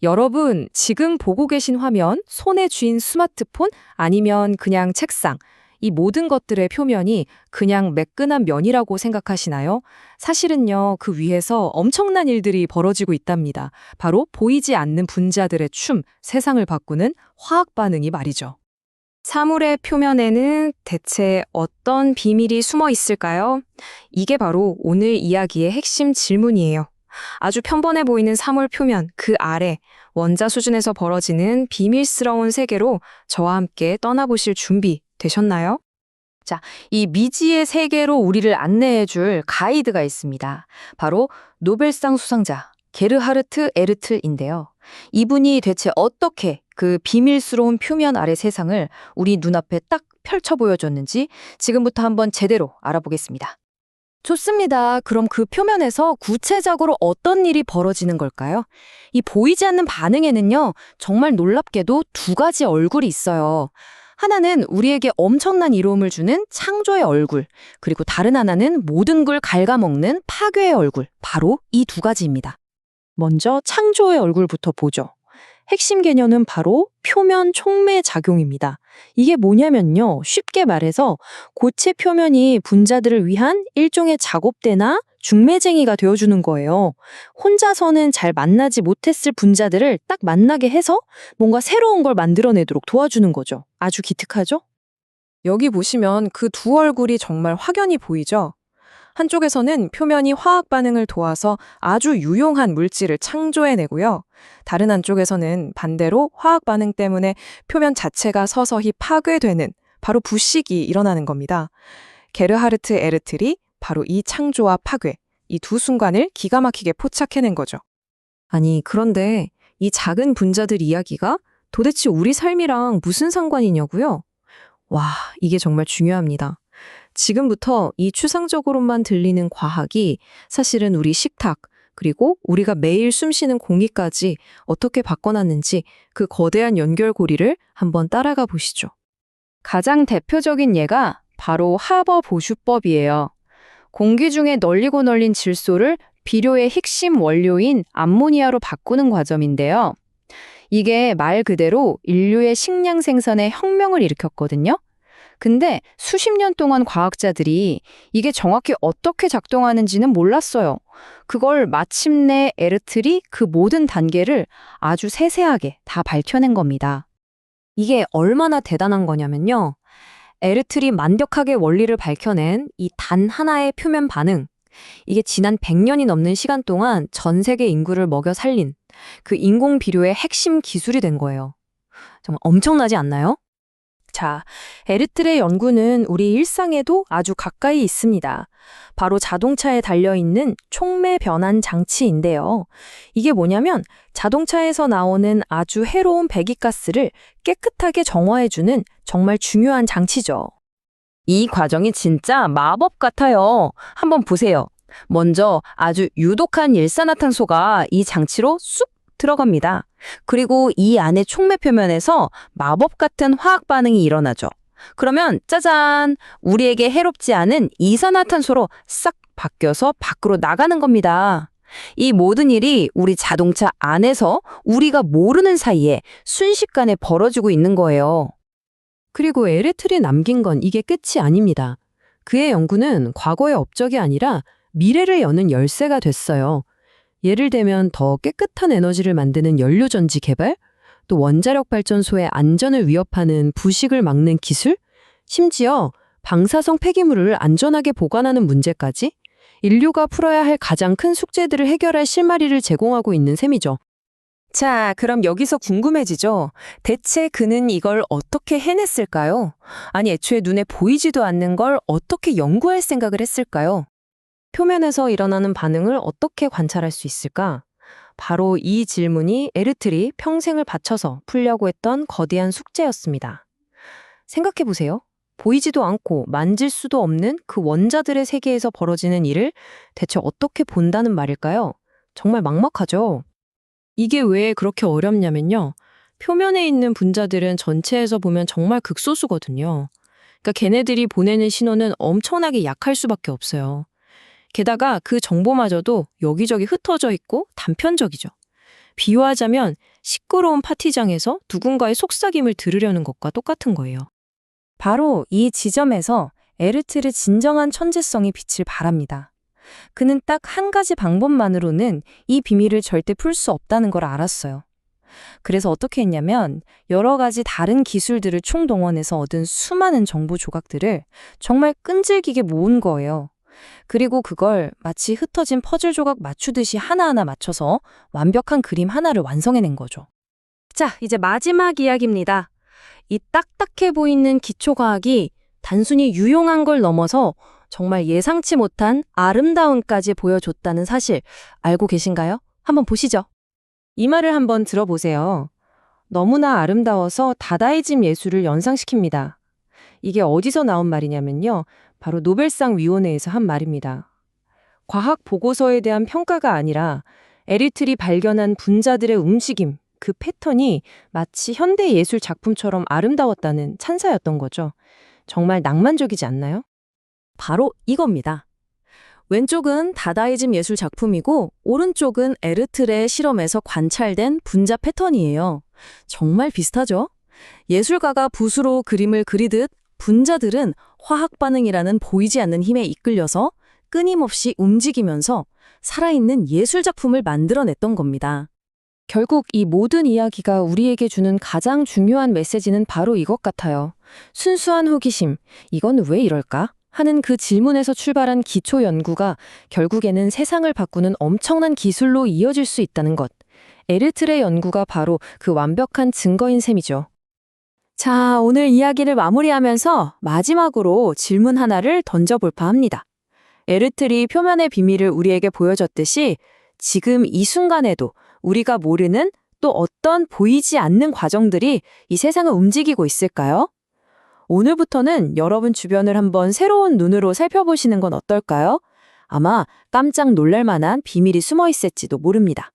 여러분, 지금 보고 계신 화면, 손에 쥔 스마트폰 아니면 그냥 책상, 이 모든 것들의 표면이 그냥 매끈한 면이라고 생각하시나요? 사실은요, 그 위에서 엄청난 일들이 벌어지고 있답니다. 바로 보이지 않는 분자들의 춤, 세상을 바꾸는 화학 반응이 말이죠. 사물의 표면에는 대체 어떤 비밀이 숨어 있을까요? 이게 바로 오늘 이야기의 핵심 질문이에요. 아주 평범해 보이는 사물 표면 그 아래 원자 수준에서 벌어지는 비밀스러운 세계로 저와 함께 떠나보실 준비 되셨나요? 자, 이 미지의 세계로 우리를 안내해 줄 가이드가 있습니다. 바로 노벨상 수상자 게르하르트 에르틀인데요. 이분이 대체 어떻게 그 비밀스러운 표면 아래 세상을 우리 눈앞에 딱 펼쳐 보여줬는지 지금부터 한번 제대로 알아보겠습니다. 좋습니다. 그럼 그 표면에서 구체적으로 어떤 일이 벌어지는 걸까요? 이 보이지 않는 반응에는요, 정말 놀랍게도 두 가지 얼굴이 있어요. 하나는 우리에게 엄청난 이로움을 주는 창조의 얼굴, 그리고 다른 하나는 모든 걸 갉아먹는 파괴의 얼굴, 바로 이 두 가지입니다. 먼저 창조의 얼굴부터 보죠. 핵심 개념은 바로 표면 촉매 작용입니다. 이게 뭐냐면요. 쉽게 말해서 고체 표면이 분자들을 위한 일종의 작업대나 중매쟁이가 되어주는 거예요. 혼자서는 잘 만나지 못했을 분자들을 딱 만나게 해서 뭔가 새로운 걸 만들어내도록 도와주는 거죠. 아주 기특하죠? 여기 보시면 그 두 얼굴이 정말 확연히 보이죠? 한쪽에서는 표면이 화학 반응을 도와서 아주 유용한 물질을 창조해내고요. 다른 한쪽에서는 반대로 화학 반응 때문에 표면 자체가 서서히 파괴되는 바로 부식이 일어나는 겁니다. 게르하르트 에르틀이 바로 이 창조와 파괴, 이 두 순간을 기가 막히게 포착해낸 거죠. 아니, 그런데 이 작은 분자들 이야기가 도대체 우리 삶이랑 무슨 상관이냐고요? 와, 이게 정말 중요합니다. 지금부터 이 추상적으로만 들리는 과학이 사실은 우리 식탁, 그리고 우리가 매일 숨쉬는 공기까지 어떻게 바꿔놨는지 그 거대한 연결고리를 한번 따라가 보시죠. 가장 대표적인 예가 바로 하버 보슈법이에요. 공기 중에 널리고 널린 질소를 비료의 핵심 원료인 암모니아로 바꾸는 과정인데요. 이게 말 그대로 인류의 식량 생산에 혁명을 일으켰거든요. 근데 수십 년 동안 과학자들이 이게 정확히 어떻게 작동하는지는 몰랐어요. 그걸 마침내 에르틀이 그 모든 단계를 아주 세세하게 다 밝혀낸 겁니다. 이게 얼마나 대단한 거냐면요. 에르틀이 완벽하게 원리를 밝혀낸 이 단 하나의 표면 반응, 이게 지난 100년이 넘는 시간 동안 전 세계 인구를 먹여 살린 그 인공 비료의 핵심 기술이 된 거예요. 정말 엄청나지 않나요? 자, 에르틀의 연구는 우리 일상에도 아주 가까이 있습니다. 바로 자동차에 달려있는 촉매 변환 장치인데요. 이게 뭐냐면 자동차에서 나오는 아주 해로운 배기가스를 깨끗하게 정화해주는 정말 중요한 장치죠. 이 과정이 진짜 마법 같아요. 한번 보세요. 먼저 아주 유독한 일산화탄소가 이 장치로 쑥 들어갑니다. 그리고 이 안에 촉매 표면에서 마법 같은 화학 반응이 일어나죠. 그러면 짜잔! 우리에게 해롭지 않은 이산화탄소로 싹 바뀌어서 밖으로 나가는 겁니다. 이 모든 일이 우리 자동차 안에서 우리가 모르는 사이에 순식간에 벌어지고 있는 거예요. 그리고 에르틀이 남긴 건 이게 끝이 아닙니다. 그의 연구는 과거의 업적이 아니라 미래를 여는 열쇠가 됐어요. 예를 들면 더 깨끗한 에너지를 만드는 연료전지 개발, 또 원자력 발전소의 안전을 위협하는 부식을 막는 기술, 심지어 방사성 폐기물을 안전하게 보관하는 문제까지 인류가 풀어야 할 가장 큰 숙제들을 해결할 실마리를 제공하고 있는 셈이죠. 자, 그럼 여기서 궁금해지죠? 대체 그는 이걸 어떻게 해냈을까요? 아니, 애초에 눈에 보이지도 않는 걸 어떻게 연구할 생각을 했을까요? 표면에서 일어나는 반응을 어떻게 관찰할 수 있을까? 바로 이 질문이 에르틀이 평생을 바쳐서 풀려고 했던 거대한 숙제였습니다. 생각해보세요. 보이지도 않고 만질 수도 없는 그 원자들의 세계에서 벌어지는 일을 대체 어떻게 본다는 말일까요? 정말 막막하죠? 이게 왜 그렇게 어렵냐면요. 표면에 있는 분자들은 전체에서 보면 정말 극소수거든요. 그러니까 걔네들이 보내는 신호는 엄청나게 약할 수밖에 없어요. 게다가 그 정보마저도 여기저기 흩어져 있고 단편적이죠. 비유하자면 시끄러운 파티장에서 누군가의 속삭임을 들으려는 것과 똑같은 거예요. 바로 이 지점에서 에르트르의 진정한 천재성이 빛을 발합니다. 그는 딱 한 가지 방법만으로는 이 비밀을 절대 풀 수 없다는 걸 알았어요. 그래서 어떻게 했냐면 여러 가지 다른 기술들을 총동원해서 얻은 수많은 정보 조각들을 정말 끈질기게 모은 거예요. 그리고 그걸 마치 흩어진 퍼즐 조각 맞추듯이 하나하나 맞춰서 완벽한 그림 하나를 완성해낸 거죠. 자, 이제 마지막 이야기입니다. 이 딱딱해 보이는 기초과학이 단순히 유용한 걸 넘어서 정말 예상치 못한 아름다움까지 보여줬다는 사실 알고 계신가요? 한번 보시죠. 이 말을 한번 들어보세요. 너무나 아름다워서 다다이즘 예술을 연상시킵니다. 이게 어디서 나온 말이냐면요. 바로 노벨상 위원회에서 한 말입니다. 과학 보고서에 대한 평가가 아니라 에르트리 발견한 분자들의 움직임, 그 패턴이 마치 현대 예술 작품처럼 아름다웠다는 찬사였던 거죠. 정말 낭만적이지 않나요? 바로 이겁니다. 왼쪽은 다다이즘 예술 작품이고 오른쪽은 에르트레의 실험에서 관찰된 분자 패턴이에요. 정말 비슷하죠? 예술가가 붓으로 그림을 그리듯 분자들은 화학 반응이라는 보이지 않는 힘에 이끌려서 끊임없이 움직이면서 살아있는 예술 작품을 만들어냈던 겁니다. 결국 이 모든 이야기가 우리에게 주는 가장 중요한 메시지는 바로 이것 같아요. 순수한 호기심, 이건 왜 이럴까? 하는 그 질문에서 출발한 기초 연구가 결국에는 세상을 바꾸는 엄청난 기술로 이어질 수 있다는 것. 에르트레 연구가 바로 그 완벽한 증거인 셈이죠. 자, 오늘 이야기를 마무리하면서 마지막으로 질문 하나를 던져볼까 합니다. 에르트리 표면의 비밀을 우리에게 보여줬듯이 지금 이 순간에도 우리가 모르는 또 어떤 보이지 않는 과정들이 이 세상을 움직이고 있을까요? 오늘부터는 여러분 주변을 한번 새로운 눈으로 살펴보시는 건 어떨까요? 아마 깜짝 놀랄 만한 비밀이 숨어 있을지도 모릅니다.